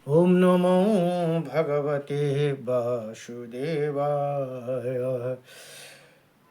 ओम नमो भगवते वासुदेवाय।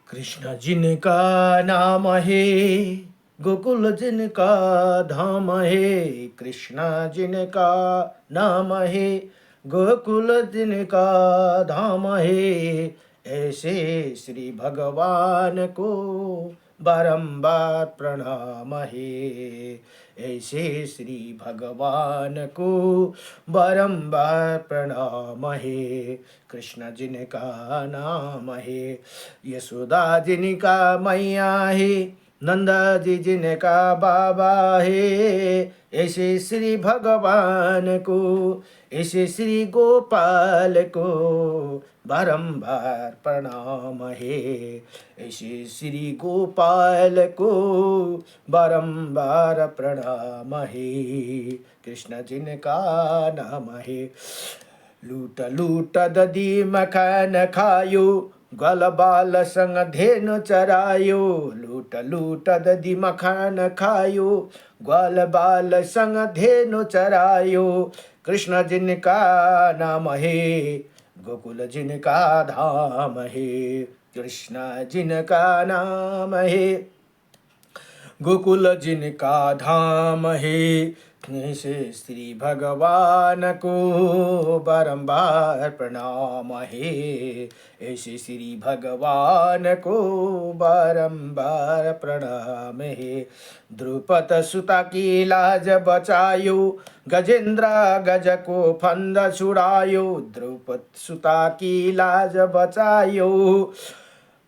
कृष्ण जिनका नाम है, गोकुल जिनका धाम है। कृष्ण जिनका नाम है, गोकुल जिनका धाम है। ऐसे श्री भगवान को बारंबार प्रणाम है। ऐसे श्री भगवान को बारंबार प्रणाम है। कृष्ण जिनका नाम है, यशोदा जिनका मैया है, नंदा जी जिनका बाबा है। ऐसे श्री भगवान को, ऐसे श्री गोपाल को बारंबार प्रणाम है। ऐसे श्री गोपाल को बारंबार प्रणाम है। कृष्ण जिनका नाम है, लूट लूट दधी मखान खायो, ग्वाल बाल संग धेनु चरायो। लूट लूट दधी मखान खायो, ग्वाल बाल संग धेनु चरायो। कृष्ण जिनका नाम है, गोकुल जिनका धाम है। कृष्ण जिनका नाम है, गोकुल जिनका धाम है। ऐसे श्री भगवान को बारंबार प्रणाम है। ऐसे श्री भगवान को बारंबार प्रणाम है। द्रुपद सुता की लाज बचायो, गजेंद्र गज को फंद छुड़ायो। द्रुपद सुता की लाज बचायो,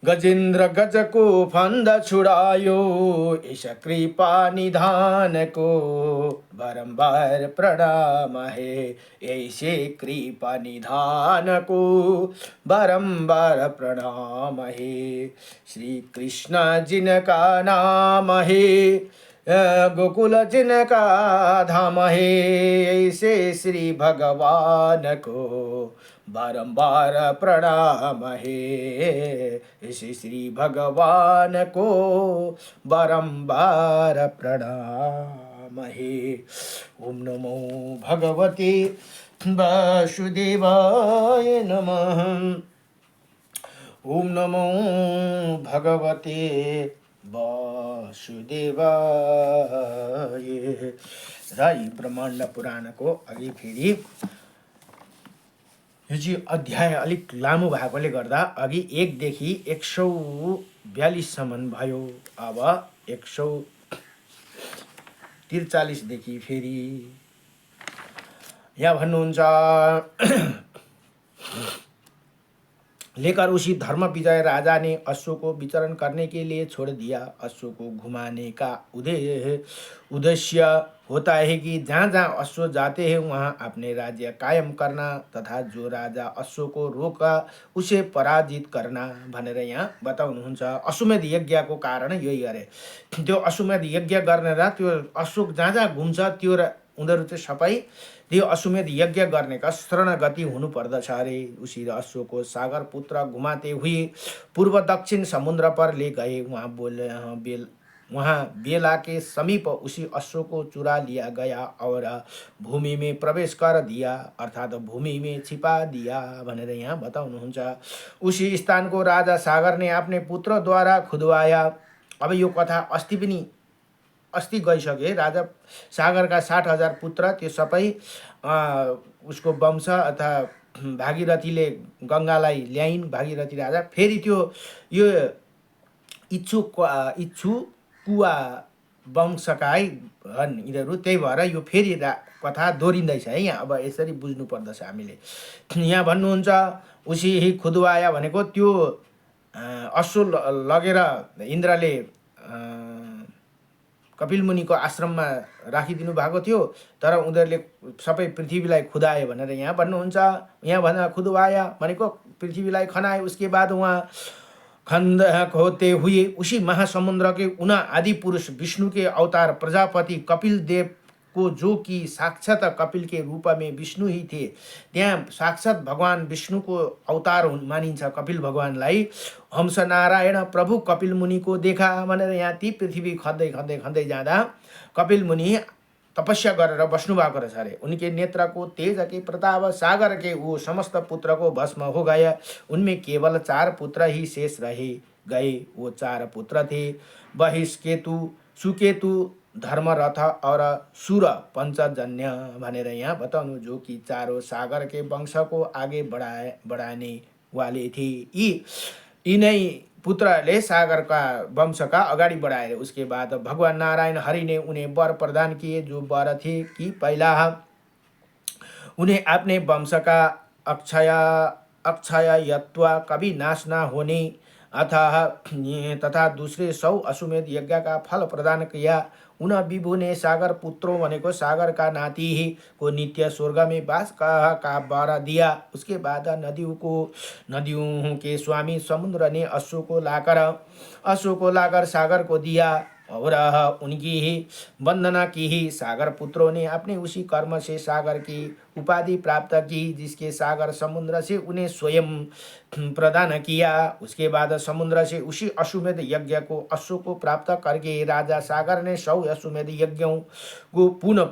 गजेंद्र गज को फंद छुड़ायो। इस कृपा निधान को बारंबार प्रणाम है। ऐसे कृपा निधान को बारंबार प्रणाम है। श्री कृष्ण जिनका नाम है, गोकुल जिनका धाम है। ऐसे श्री भगवान को बारंबार प्रणाम है। इस श्री भगवान को बारंबार प्रणाम है। ओम नमो भगवते वासुदेवाय नमः। ओम नमो भगवते वासुदेवाय। र यी ब्रह्माण्ड पुराणको अघि फेरि यो चाहिँ अध्याय अलिक लामो भएकोले गर्दा अघि 1 देखि 142 सम्म भयो। अब 143 देखि फेरि यहाँ भन्नुहुन्छ, लेकर उसी धर्म विजय राजा ने अश्व को विचरण करने के लिए छोड़ दिया। अश्व को घुमाने का उद्देश्य होता है कि जहाँ जहाँ अश्व जाते हैं वहाँ अपने राज्य कायम करना तथा जो राजा अश्व को रोका उसे पराजित करना भनेर यहाँ बताउनुहुन्छ। अश्वमेध यज्ञको कारण यही अरे। त्यो अश्वमेध यज्ञ गर्ने र त्यो अश्व जहाँ जहाँ घुम्छ त्यो उनीहरू चाहिँ सबै त्यो अश्वमेध यज्ञ गर्ने का शरणगति हुनु पर्दछ अरे। उसी अश्व को सागर पुत्र घुमाते हुए पूर्व दक्षिण समुद्र पर ले गए। वहाँ बेला के समीप उसी अश्व को चुरा लिया गया और भूमि में प्रवेश कर दिया, अर्थात भूमि में छिपा दिया भनेर यहाँ बताउनुहुन्छ। उसी स्थान को राजा सागर ने अपने पुत्र द्वारा खुदवाया। अब यो कथा अस्ति गइसके। राजा सागरका 60,000 पुत्र त्यो सबै उसको वंश अथवा भागीरथीले गङ्गालाई ल्याइन्। भागीरथी राजा फेरि त्यो यो इच्छु कुवा वंशका हन् यिनीहरू। त्यही भएर यो फेरि कथा दोहोरिँदैछ है यहाँ। अब यसरी बुझ्नु पर्दछ हामीले। यहाँ भन्नुहुन्छ उसी खुदवाया भनेको त्यो अश्व लगेर इन्द्रले कपिल मुनिको आश्रममा राखिदिनु भएको थियो, तर उनीहरूले सबै पृथ्वीलाई खुदाए भनेर यहाँ भन्नुहुन्छ। यहाँ भन्दा खुदवाया भनेको पृथ्वीलाई खनाए। उसके बाद वहाँ खंड होते हुए उसी महासमुद्र के उन आदि पुरुष विष्णु के अवतार प्रजापति कपिल देव को, जो कि साक्षात कपिल के रूप में विष्णु ही थे, त्यहाँ साक्षात भगवान विष्णु को अवतार मानिन्छ कपिल भगवानलाई। हंस नारायण प्रभु कपिल मुनि को देखा भनेर यहाँ ती पृथ्वी खन्दै खन्दै खन्दै जाँदा कपिल मुनि तपस्या गरेर बस्नुभएको रहेछ अरे। उनके नेत्र को तेज के प्रताप सागर के वो समस्त पुत्र को भस्म हो गया। उनमें केवल 4 पुत्र ही शेष रहे गए। वो 4 पुत्र थे, बहिष्केतु, सुकेतु, धर्मरथ और सुर पंचजन्य भनेर यहाँ बताउनु, जो कि चारों सागर के वंश को आगे बढ़ाने वाले थे। यिनै पुत्रले सागर का वंश का अगाडि बढाए। उसके बाद भगवान नारायण हरि ने उन्हें वर प्रदान किए, जो वर थे कि पहला उन्हें अपने वंश का अक्षयत्व कभी नाश न होने तथा दूसरे 100 अश्वमेध यज्ञ का फल प्रदान किया। उन विभु ने सागर पुत्रों भनेको सागर का नाती को नित्य स्वर्ग में वास का वर दिया। उसके बाद नदियों के स्वामी समुद्र ने अश्व को लाकर सागर को दिया और उनकी ही वंदना की ही। सागर पुत्रों ने अपने उसी कर्म से सागर की उपाधि प्राप्त की, जिसके सागर समुद्र से उन्हें स्वयं प्रदान किया। उसके बाद समुद्र से उसी अश्वमेध यज्ञ को अश्व को प्राप्त करके राजा सागर ने 100 अश्वमेध यज्ञों को पुनः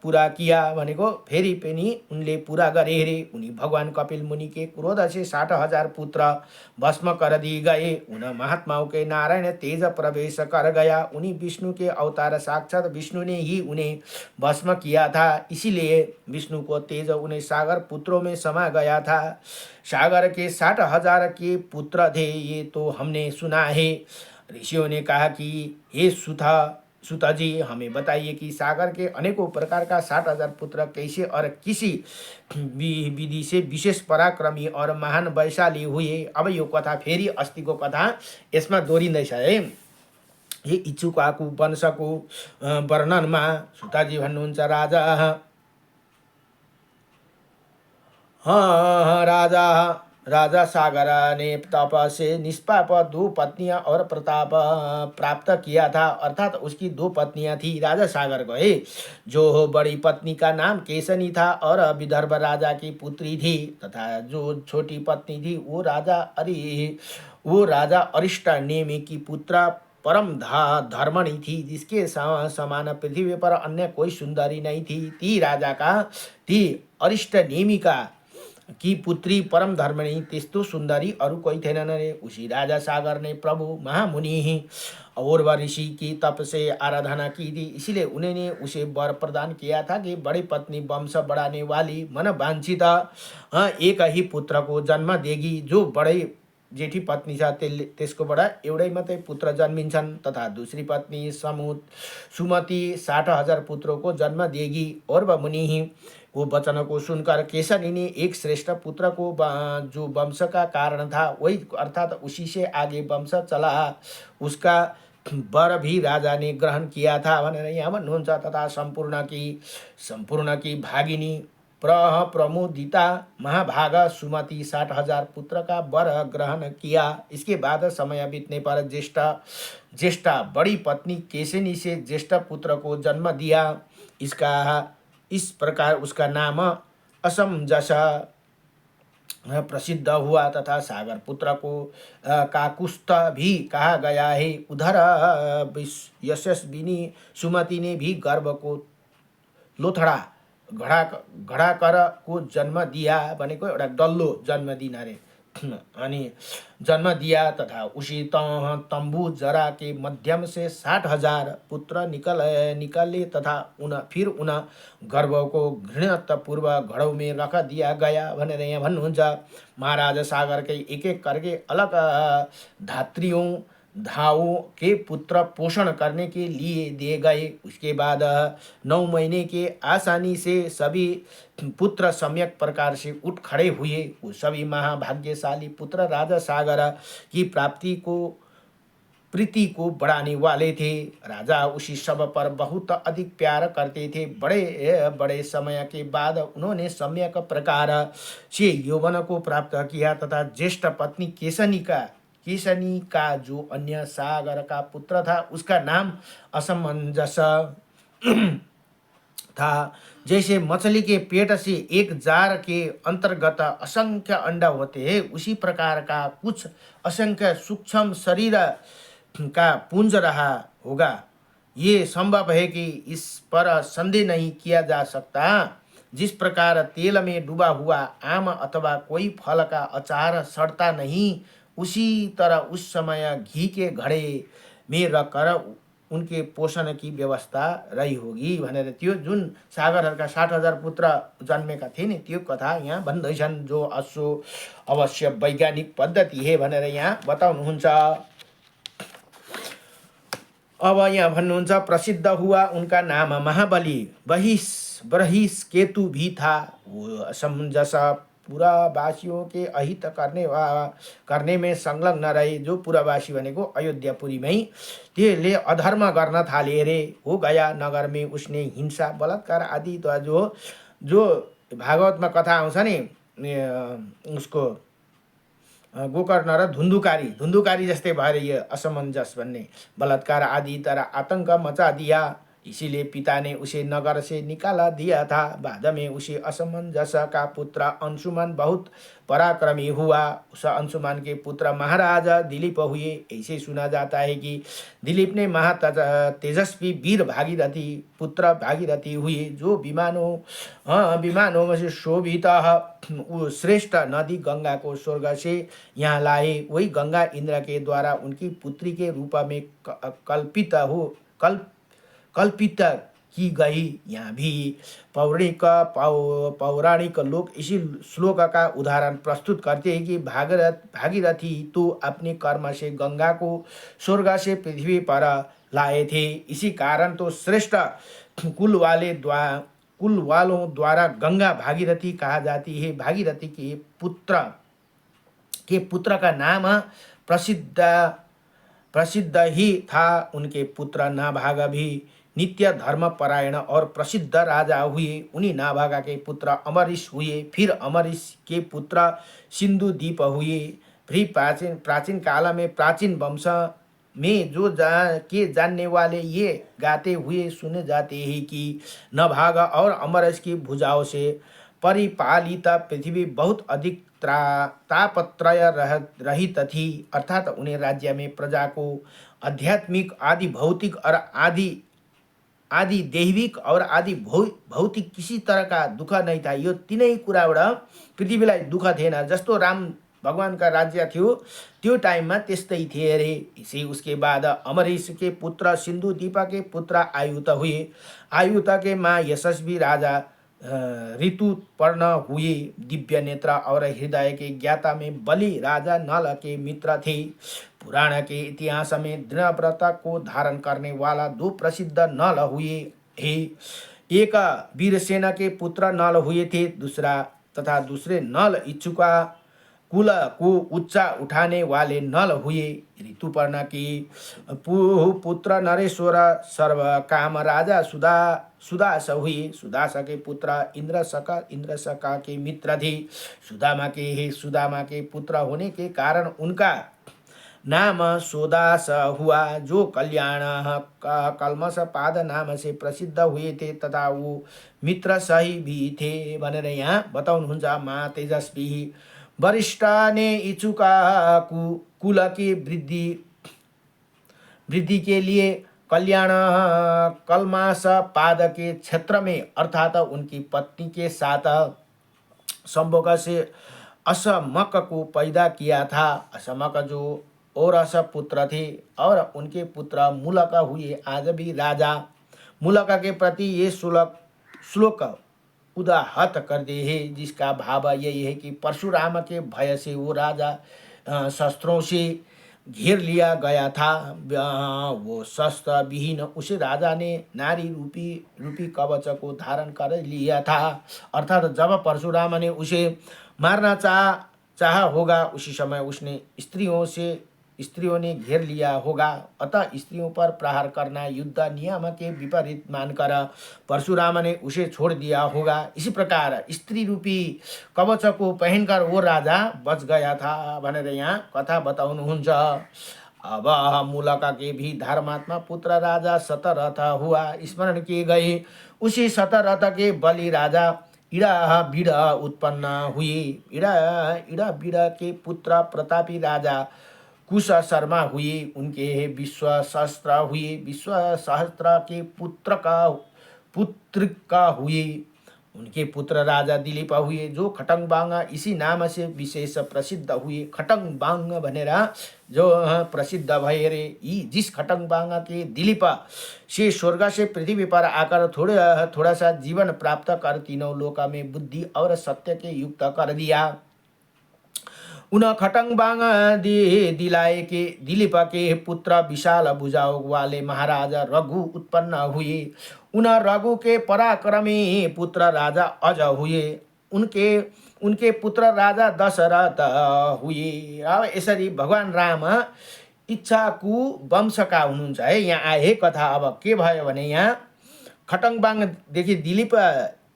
पूरा किया भनेको फेरि पनि उनले पूरा गरे रे। उनी भगवान कपिल मुनि के क्रोध से 60,000 पुत्र भस्म कर दिए गए। उन महात्माओं के नारायण तेज प्रवेश कर गया। उन्हीं विष्णु के अवतार साक्षात विष्णु ने ही उन्हें भस्म किया था, इसीलिए विष्णु को तेज उन्हें सागर पुत्रों में समा गया था। सागर के 60,000 के पुत्र थे, ये तो हमने सुना है। ऋषियों ने कहा कि हे सुता जी, हमें बताइए कि सागर के अनेकों प्रकार का 60,000 पुत्र कैसे और किसी विधि से विशेष पराक्रमी और महान वैशाली हुए। अब यो कथा फेरि अस्तिको कथा यसमा दोहोरिँदैछ है। ये इच्छुकाको वंशको वर्णनमा सुताजी भन्नुहुन्छ, राजा सागर ने तप से निष्पाप 2 पत्नियां और प्रताप प्राप्त किया था। अर्थात उसकी 2 पत्नियां थी राजा सागर को है। जो बड़ी पत्नी का नाम केसनी था और विदर्भ राजा की पुत्री थी, तथा जो छोटी पत्नी थी वो राजा अरिष्ट नेमि की पुत्र परम धर्मणी थी, जिसके समान पृथ्वी पर अन्य कोई सुंदरी नहीं थी। ती अरिष्ट नेमिका की पुत्री परम धर्मणी, त्यस्तो सुंदरी अरू कोई थिएनन् रे। उसी राजा सागर ने प्रभु महामुनि और ऋषि की तप से आराधना की थी, इसलिए उन्होंने उसे वर प्रदान किया था कि बड़ी पत्नी वंश बढ़ाने वाली मन वांछित एक ही पुत्र को जन्म देगी। जो बड़े जेठी पत्नी छ त्यसकोबाट एउटै मात्रै पुत्र जन्मिन्छन्, तथा दूसरी पत्नी सुमति 60,000 पुत्रों को जन्म देगी। और मुनि वो वचन को सुनकर केसरी ने एक श्रेष्ठ पुत्र को जो वंश का कारण था वही अर्थात उसी से आगे वंश चला, उसका वर भी राजा ने ग्रहण किया था भनेर यहाँ भन्नुहुन्छ। तथा संपूर्ण की भागिनी प्रमुदिता महाभागा सुमति 60,000 पुत्र का वर ग्रहण किया। इसके बाद समय बीतने पर ज्येष्ठ बड़ी पत्नी केसनी से ज्येष्ठ पुत्र को जन्म दिया। इस प्रकार उसका नाम असमंजस प्रसिद्ध हुआ, तथा सागर पुत्र को काकुस्थ भी कहा गया है। उधर यशस्विनी सुमति ने भी गर्भ को लोथडा घडाकर को जन्म दिया भनेको एउटा डल्लो जन्म दिन अरे अनि जन्म दिया। तथा उसी तंबू जरा के मध्यम से 60,000 पुत्र निकले तथा फिर उन गर्भ को घृणतपूर्वक घड़ों में रख दिया गया भनेर यहाँ भन्नुहुन्छ। महाराज सागर के एक एक करके अलग धावों के पुत्र पोषण करने के लिए दिए गए। उसके बाद 9 महीने के आसानी से सभी पुत्र सम्यक प्रकार से उठ खड़े हुए। वो सभी महाभाग्यशाली पुत्र राजा सागर की प्रीति को बढ़ाने वाले थे। राजा उसी सब पर बहुत अधिक प्यार करते थे। बड़े समय के बाद उन्होंने सम्यक प्रकार से यौवन को प्राप्त किया, तथा ज्येष्ठ पत्नी केसनी का जो अन्य सागर का पुत्र था उसका नाम असमंजस था। जैसे मछली के पेट से एक जार के अंतर्गत असंख्य अंडा होते हैं, उसी प्रकार का कुछ असंख्य सूक्ष्म शरीर का पुंज रहा होगा, ये संभव है कि इस पर संदेह नहीं किया जा सकता। जिस प्रकार तेल में डूबा हुआ आम अथवा कोई फल का अचार सड़ता नहीं, उसी तरह उस समय घी के घड़े में रखकर उनके पोषण की व्यवस्था रही होगी भनेर त्यो जुन सागरहरूका 60,000 पुत्र जन्मेका थिए नि त्यो कथा यहाँ भन्दैछन्। जो अश्व अवश्य वैज्ञानिक पद्धति है भनेर यहाँ बताउनुहुन्छ। अब यहाँ भन्नुहुन्छ प्रसिद्ध हुआ उनका नाम महाबली बरहिस केतु भी था। वो असमंजस पुरावासियों के अहित करने में संलग्न रहे। जो पुरावासी भनेको अयोध्यापुरीमै त्यसले अधर्म गर्न थाले रे। हो गया नगर में उसने हिंसा बलात्कार आदि जो भागवतमा कथा आउँछ नि उसको गोकर्ण र धुन्धुकारी जस्तै भएर ये असमंजस भन्ने बलात्कार आदि तरह आतंक मचा दिया। इसीलिए पिता ने उसे नगर से निकाला दिया था। बाद में उसे असमंजस का पुत्र अंशुमान बहुत पराक्रमी हुआ। उस अंशुमान के पुत्र महाराजा दिलीप हुए। ऐसे सुना जाता है कि दिलीप ने तेजस्वी वीर भागीरथी पुत्र भागीरथी हुए। जो विमानों में से शोभित श्रेष्ठ नदी गंगा को स्वर्ग से यहाँ लाए। वही गंगा इंद्र के द्वारा उनकी पुत्री के रूप में कल्पित की गई। यहाँ भी पौराणिक लोग इसी श्लोक का उदाहरण प्रस्तुत करते हैं कि भागीरथी तो अपने कर्म से गंगा को स्वर्ग से पृथ्वी पर लाए थे। इसी कारण तो श्रेष्ठ कुल वालों द्वारा गंगा भागीरथी कहा जाती है। भागीरथी के पुत्र का नाम प्रसिद्ध ही था। उनके पुत्र नाभाग भी नित्य धर्मपरायण और प्रसिद्ध राजा हुए। उन्हीं नाभागा के पुत्र अमरीश हुए। फिर अमरीश के पुत्र सिंधुदीप हुए। फिर प्राचीन काल में प्राचीन वंश में जो जानने वाले ये गाते हुए सुने जाते हैं कि नाभागा और अमरीश की भुजाओं से परिपालित पृथ्वी बहुत अधिक तापत्रय रहित थी। अर्थात उन्हें राज्य में प्रजा को आध्यात्मिक आदि भौतिक और आदि दैविक और आदि भौतिक किसी तरह का दुख नहीं था। यो तीनै कुराबाट पृथ्वीलाई दुख थिएन। जस्तो राम भगवान का राज्य थियो त्यो टाइममा त्यस्तै थिए अरे। इसी उसके बाद अमरीश के पुत्र सिंधुदीप के पुत्र आयुत हुए। आयुत के माँ यशस्वी राजा ऋतुपर्ण हुए। दिव्य नेत्र और हृदय के ज्ञाता में बलि राजा नल के मित्र थे। पुराण के इतिहास में दृढ़व्रत को धारण करने वाला 2 प्रसिद्ध नल हुए हैं। एक वीरसेन के पुत्र नल हुए थे। दूसरे नल इच्छुका कुल को उच्च उठाने वाले नल हुए। ऋतुपर्ण की पुत्र नरेश्वर सर्व काम राजा सुदास हुए। सुदास के पुत्र इंद्रशका के मित्र थे। सुदामा के पुत्र होने के कारण उनका नाम सोदास हुआ। जो कल्याण कल्मष पाद नाम से प्रसिद्ध हुए थे तथा वो मित्र सही भी थे भनेर यहाँ बताउनुहुन्छ। माँ तेजस्वी वरिष्ठ ने इच्छुका कुल की वृद्धि के लिए कल्याण कल्मास पाद के क्षेत्र में अर्थात उनकी पत्नी के साथ संभोग से असमक को पैदा किया था। असमक जो औरस पुत्र थे और उनके पुत्र मूलक हुए। आज भी राजा मूलक के प्रति ये श्लोक उदाहत करते हैं, जिसका भाव यही है कि परशुराम के भय से वो राजा शस्त्रों से घेर लिया गया था। वो शस्त्र विहीन उस राजा ने नारी रूपी कवच को धारण कर लिया था। अर्थात जब परशुराम ने उसे मारना चाहा होगा उसी समय उसने स्त्रियों ने घेर लिया होगा। अतः स्त्रियों पर प्रहार करना युद्ध नियम के विपरीत मानकर परशुराम ने उसे छोड़ दिया होगा। इसी प्रकार स्त्री रूपी कवच को पहनकर वो राजा बच गया था भनेर यहाँ कथा बताउनुहुन्छ। अब मूलका के भी धर्मात्मा पुत्र राजा शतरथ हुआ स्मरण किए गए। उसी शतरथ के बलि राजा इड़ा उत्पन्न हुए। इड़ा के पुत्र प्रतापी राजा कुश शर्मा हुए, उनके विश्व सहस्त्र हुए, विश्व सहस्त्र के पुत्र का हुए, उनके पुत्र राजा दिलीप हुए, जो खटङबाङ इसी नाम से विशेष प्रसिद्ध हुए। खटङबाङ भनेर जो प्रसिद्ध भए रे। यी जिस खटङबाङ के दिलीप से स्वर्ग से पृथ्वी पर आकर थोड़ा सा जीवन प्राप्त कर तीनों लोक में बुद्धि और सत्य के युक्त कर दिया। उन खटङबाङ दिलाए के दिलीप के पुत्र विशाल भुजाओं वाले महाराज रघु उत्पन्न हुए। उन रघु के पराक्रमी पुत्र राजा अज हुए। उनके पुत्र राजा दशरथ हुए। अब यसरी भगवान राम इच्छाकु वंशका हुनुहुन्छ है। यहाँ आए कथा। अब के भयो भने यहाँ खटङबाङदेखि दिलीप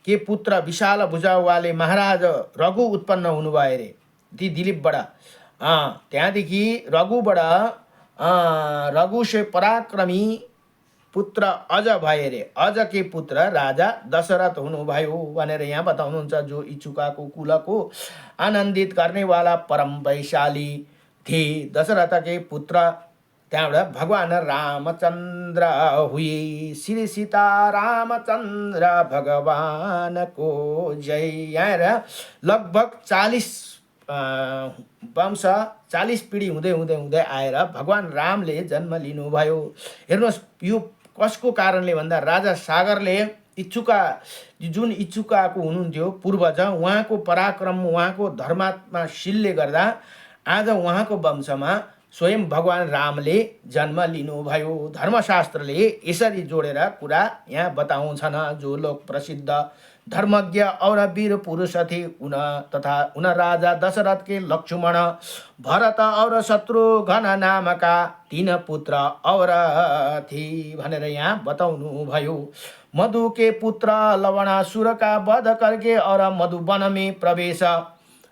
के पुत्र विशाल भुजावाले महाराज रघु उत्पन्न हुनुभयो रे। ती दिलीपबाट त्यहाँदेखि रघुबाट रघु से पराक्रमी पुत्र अज भए रे। अज के पुत्र राजा दशरथ हुनुभयो भनेर यहाँ बताउनुहुन्छ। जो इच्छुकाको कुलको आनन्दित गर्नेवाला परम वैशाली थे। दशरथ के पुत्र त्यहाँबाट भगवान रामचन्द्र हुए। श्री सीता रामचन्द्र भगवानको जय। यहाँ लगभग 40 वंश 40 पिँढी हुँदै हुँदै हुँदै आएर भगवान रामले जन्म लिनुभयो। हेर्नुहोस् यो कसको कारणले भन्दा राजा सागरले जुन इच्छुकाको हुनुहुन्थ्यो पूर्वज, उहाँको पराक्रम उहाँको धर्मात्माशीलले गर्दा आज उहाँको वंशमा स्वयं भगवान रामले जन्म लिनुभयो। धर्मशास्त्रले यसरी जोडेर कुरा यहाँ बताउँछन्। जो लोग प्रसिद्ध धर्मज्ञ और वीर पुरुष थे उन राजा दशरथ के लक्ष्मण भरत और शत्रुघ्न नाम का 3 पुत्र और थे भनेर यहाँ बताउनु भयो। मधु के पुत्र लवणासुर का वध करके और मधुवन में प्रवेश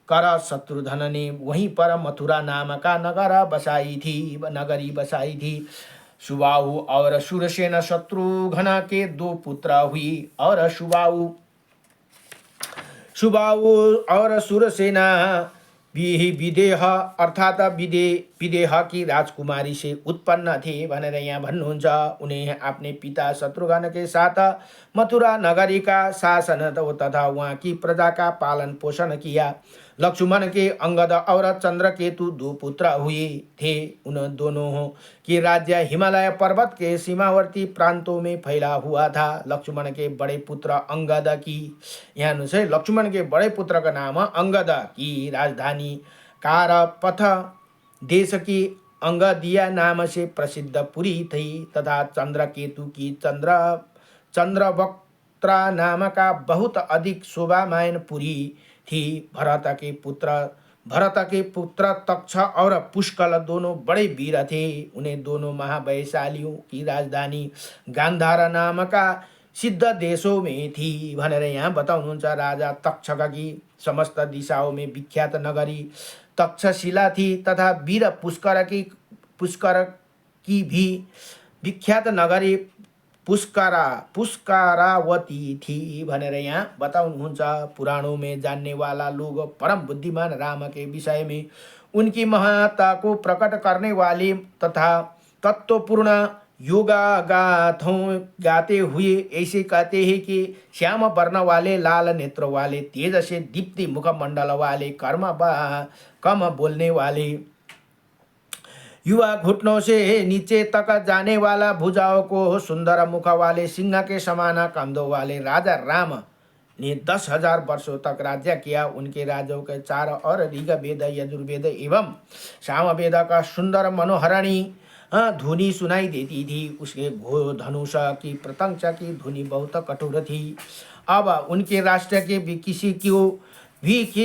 कर शत्रुघ्न ने वहीं पर मथुरा नाम का नगरी बसाई थी। सुबाहु और सुरसेन शत्रुघ्न के 2 पुत्र हुई और सुबाहु और सुरसेना विदेह अर्थात विदेह की राजकुमारी से उत्पन्न थे भनेर यहाँ भन्नुहुन्छ। उन्हें अपने पिता शत्रुघ्न के साथ मथुरा नगरी का शासन तथा वहाँ की प्रजा का पालन पोषण किया। लक्ष्मण के अंगद और चंद्रकेतु 2 पुत्र हुए थे। उन दोनों की राज्य हिमालय पर्वत के सीमावर्ती प्रांतों में फैला हुआ था। लक्ष्मण के बड़े पुत्र अंगद की, यहाँ से लक्ष्मण के बड़े पुत्र का नाम अंगद की राजधानी कारपथ देश की अंगदिया नाम से प्रसिद्ध पुरी थी तथा चंद्रकेतु की चंद्रवक्त्रा नाम का बहुत अधिक शोभामय पुरी थी। भरत के पुत्र तक्ष और पुष्कल दोनों बड़े वीर थे। उन्हें दोनों महाबलशालियों की राजधानी गांधार नाम का सिद्ध देशों में थी भनेर यहाँ बताउनुहुन्छ। राजा तक्षक की समस्त दिशाओं में विख्यात नगरी तक्षशिला थी तथा वीर पुष्कर की भी विख्यात नगरी पुष्करावती थी भनेर यहाँ बताउनुहुन्छ। पुराणों में जानने वाला लोग परम बुद्धिमान राम के विषय में उनकी महत्ता को प्रकट करने वाली तथा तत्वपूर्ण योगा गाथों गाते हुए ऐसे कहते हैं कि श्याम वर्ण वाले, लाल नेत्र वाले, तेज से दीप्ति मुखमंडल वाले, कम बोलने वाले, युवा घुटनों से नीचे तक जाने वाला, भुजाओं को सुंदर मुख वाले, सिंह के समान कंधों वाले राजा राम ने 10,000 वर्षों तक राज्य किया। उनके राज्यों के 4 और ऋग्वेद, यजुर्वेद एवं सामवेद का सुंदर मनोहरणी ध्वनि सुनाई देती थी। उसके घोर धनुष की प्रतंक्षा की ध्वनि बहुत कठोर थी। अब उनके राष्ट्र के भी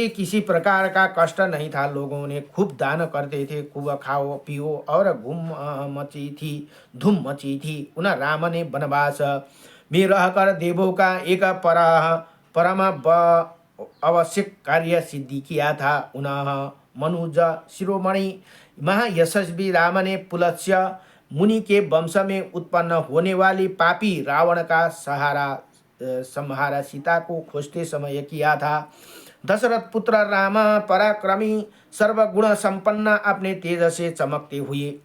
किसी प्रकार का कष्ट नहीं था। लोगों ने खूब दान करते थे, खूब खाओ पियो और धूम मची थी। उन राम ने वनवास में रहकर देवों का एक परम आवश्यक कार्य सिद्धि किया था। उन्हें मनुज शिरोमणि महायशस्वी राम ने पुलत्स्य मुनि के वंश में उत्पन्न होने वाली पापी रावण का संहारा सीता को खोजते समय किया था। दशरथ पुत्र राम पराक्रमी सर्वगुण संपन्न अपने तेज से चमकते हुए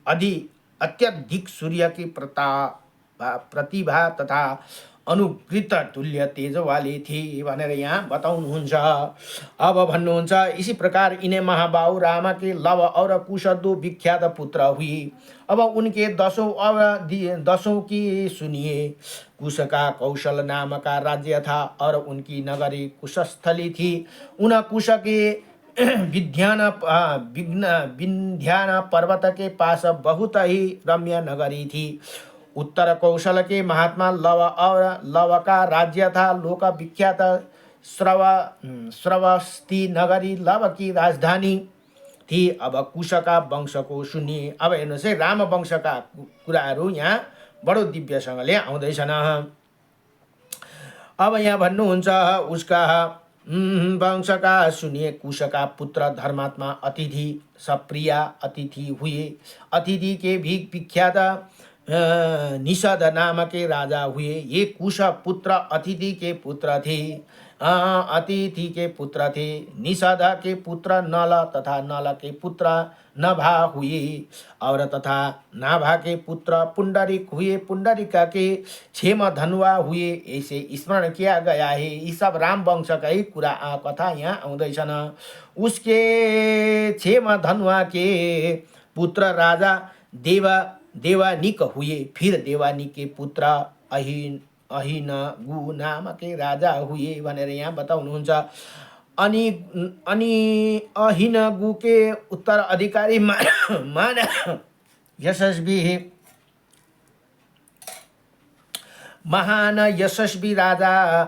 अत्यधिक सूर्य की प्रतिभा तथा अनुकृत तुल्य तेज वाले थे भनेर यहाँ बताउनुहुन्छ। अब भन्नुहुन्छ इसी प्रकार इन्हें महाबाहु राम के लव और कुश दो विख्यात पुत्र हुए। अब उनके दसों की सुनिए। कुश का कौशल नाम का राज्य था और उनकी नगरी कुशस्थली थी। उन कुश के विंध्यान पर्वत के पास बहुत ही रम्य नगरी थी। उत्तर कौशल के महात्मा लव का राज्य था। लोक विख्यात श्रवस्ती नगरी लव की राजधानी थी। अब कुश का वंश को सुनिए। अब हेर्नुहोस् है, राम वंश का कुराहरू यहाँ बडो दिव्यसँगले आउँदैछन्। अब यहाँ भन्नुहुन्छ उसका वंश का सुनिए। कुश का पुत्र धर्मात्मा अतिथि सप्रिया अतिथि हुए। अतिथि के भी विख्यात निषद नाम के राजा हुए। ये कुश पुत्र अतिथि के पुत्र थे। निषद के पुत्र नल तथा नल के पुत्र नभा हुए और तथा नाभा के पुत्र पुंडरिक हुए। पुंडरिका के क्षेम धनुआ हुए। ऐसे स्मरण किया गया है। ये सब राम वंश का ही कथा यहाँ आउँदैछन्। उसके क्षेम धनुआ के पुत्र राजा देवानिक हुए। फिर देवानिक के पुत्र अहिनगु नाम के राजा हुए भनेर यहाँ बताउनुहुन्छ। अनि अहिनगु के उत्तराधिकारी महान यशस्वी राजा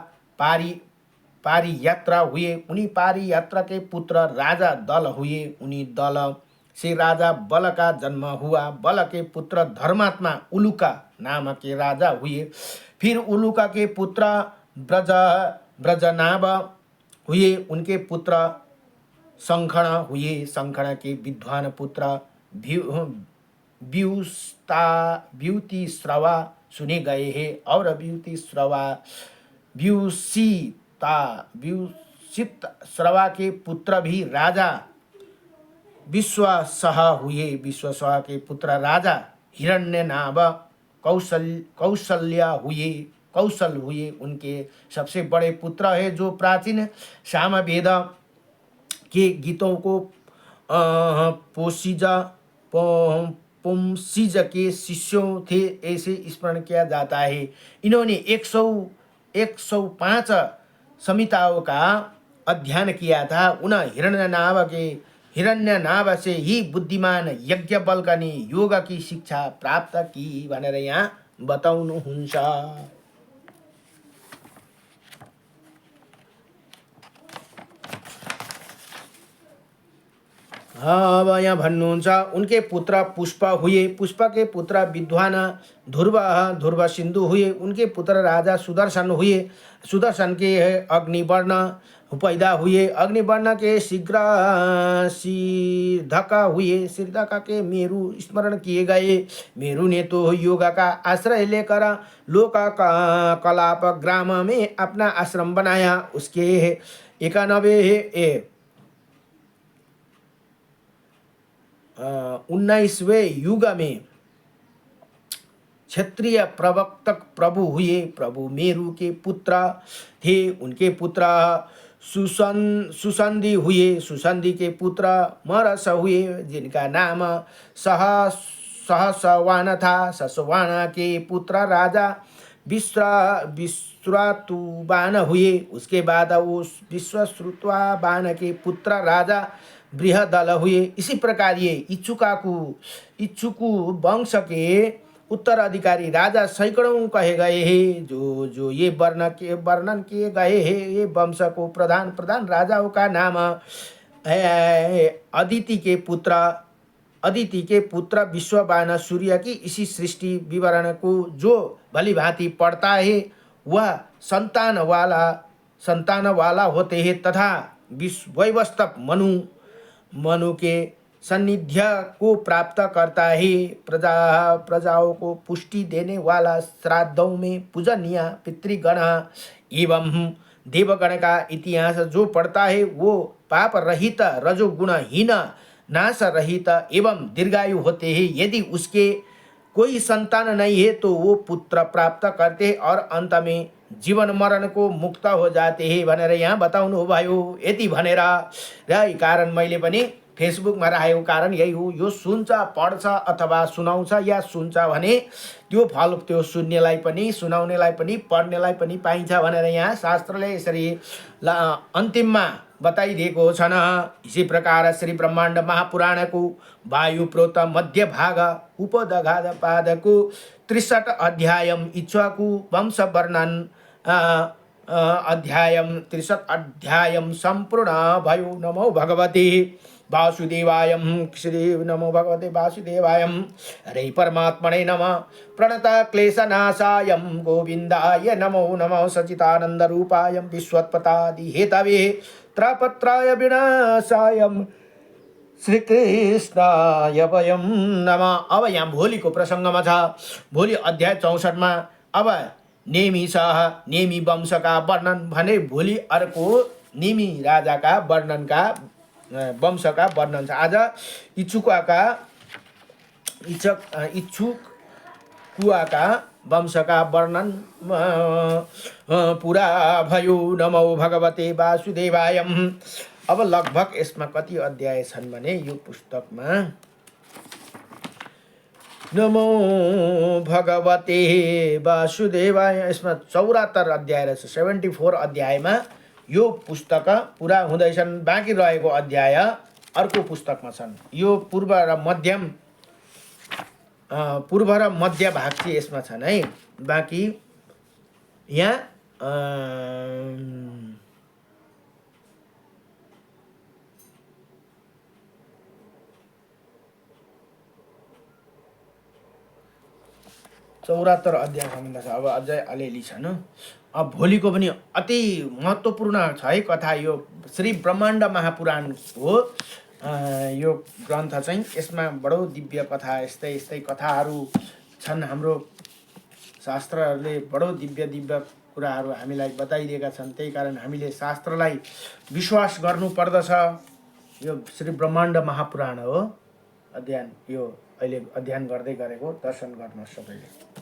पारियात्र हुए। उनी पारियात्र के पुत्र राजा दल हुए। उनी दल से राजा बल का जन्म हुआ। बल के पुत्र धर्मात्मा उलुका नाम के राजा हुए। फिर उलुका के पुत्र ब्रजनाभ हुए। उनके पुत्र संखण हुए। संखण के विद्वान पुत्र व्युतिश्रवा सुने गए हैं और व्युसित श्रवा के पुत्र भी राजा विश्वासह हुए। विश्वासह के पुत्र राजा हिरण्यनाभ कौशल हुए। उनके सबसे बड़े पुत्र है जो प्राचीन सामवेद के गीतों को पुंसिज के शिष्यों थे ऐसे स्मरण किया जाता है। इन्होंने 105 संहिताओं का अध्ययन किया था। उन हिरण्यनाभ से ही बुद्धिमान यज्ञवल्क्य ने योग की शिक्षा प्राप्त की भनेर यहाँ बताउनुहुन्छ। अब यहाँ भन्नुहुन्छ उनके पुत्र पुष्प हुए। पुष्प के पुत्र विद्वान ध्रुव सिन्धु हुए। उनके पुत्र राजा सुदर्शन हुए। सुदर्शन के अग्निवर्ण पैदा हुए। अग्निवर्ण के शीघ्र सिद्धका हुए। सिद्धका के मेरु स्मरण किए गए। मेरु ने तो योग का आश्रय लेकर लोक कलाप ग्राम में अपना आश्रम बनाया। उसके 19वें युग में क्षत्रिय प्रवक्तक प्रभु हुए। प्रभु मेरु के पुत्र थे। उनके पुत्र सुसंधि हुए। सुसंधि के पुत्र मरस हुए जिनका नाम सहसवान था। ससवान के पुत्र राजा विश्वातुबान हुए। उसके बाद उस विश्वश्रुतवान के पुत्र राजा बृहदल हुए। इसी प्रकार ये इच्छुकु वंश के उत्तराधिकारी राजा सैकड़ों कहे गए हैं। जो ये वर्णन किए गए हैं। ये वंश को प्रधान राजाओं का नाम है। अदिति के पुत्र विश्ववान सूर्य की इसी सृष्टि विवरण को जो भली भांति पढ़ता है वह संतान वाला होते हैं तथा वैवस्वत मनु के सान्निध्य को प्राप्त करता है। प्रजाओं को पुष्टि देने वाला, श्राद्धों में पूजनीय पितृगण एवं देवगण का इतिहास जो पढ़ता है वो पाप रहित रजोगुणहीन नाश रहित एवं दीर्घायु होते हैं। यदि उसके कोई संतान नहीं है तो वो पुत्र प्राप्त करते हैं और अंत में जीवन मरण को मुक्त हो जाते हैं भनेर यहाँ बताउनु भयो। यति भनेर र यही कारण मैले पनि फेसबुकमा राखेको कारण यही हो। यो सुन्छ पढ्छ अथवा सुनाउँछ या सुन्छ भने त्यो फल त्यो सुन्नेलाई पनि सुनाउनेलाई पनि पढ्नेलाई पनि पाइन्छ भनेर यहाँ शास्त्रले यसरी अन्तिममा बताइदिएको छन्। इसी प्रकार श्री ब्रह्माण्ड महापुराणको वायु प्रोत मध्य भाग उपदघात पादको 63 अध्यायम इच्छाकु वंश वर्णन अध्यायम 63 अध्यायम संपूर्ण भयो। नमो भगवते वासुदेवाय श्री नमो भगवते वासुदेवाय हरे परमात्मने नमः। प्रणत क्लेशनाशाय गोविंदाय नमो नमः। सच्चिदानंद रूपाय विश्वोत्पत्ति हेतवे त्रपत्राय विनाशाय श्रीकृष्णाय वयं नमः। अब यहाँ भोलिको प्रसङ्गमा छ। भोलि अध्याय 64 मा अब नेमी शाह नेमी वंशका वर्णन भने भोलि अर्को नेमी राजाका वर्णनका वंशका वर्णन छ। आज इच्छुकुका वंशका वर्णन पुरा भयो। नमो भगवते वासुदेवाय। अब लगभग यसमा कति अध्याय छन् भने यो पुस्तकमा नमो भगवते वासुदेवाय यसमा 74 अध्याय रहेछ। 74 अध्यायमा यो पुस्तक पुरा हुँदैछन्। बाँकी रहेको अध्याय अर्को पुस्तकमा छन्। यो पूर्व र मध्य भाग चाहिँ यसमा छन् है। बाँकी यहाँ चौरात्तर अध्याय सम्बन्ध छ। अब अझै अलिअलि छन्। अब भोलिको पनि अति महत्त्वपूर्ण छ है कथा। यो श्री ब्रह्माण्ड महापुराण हो यो ग्रन्थ चाहिँ। यसमा बडो दिव्य कथा यस्तै यस्तै कथाहरू छन्। हाम्रो शास्त्रहरूले बडो दिव्य कुराहरू हामीलाई बताइदिएका छन्। त्यही कारण हामीले शास्त्रलाई विश्वास गर्नुपर्दछ। यो श्री ब्रह्माण्ड महापुराण हो। अध्ययन यो अहिले अध्ययन गर्दै गरेको दर्शन गर्न सबैले।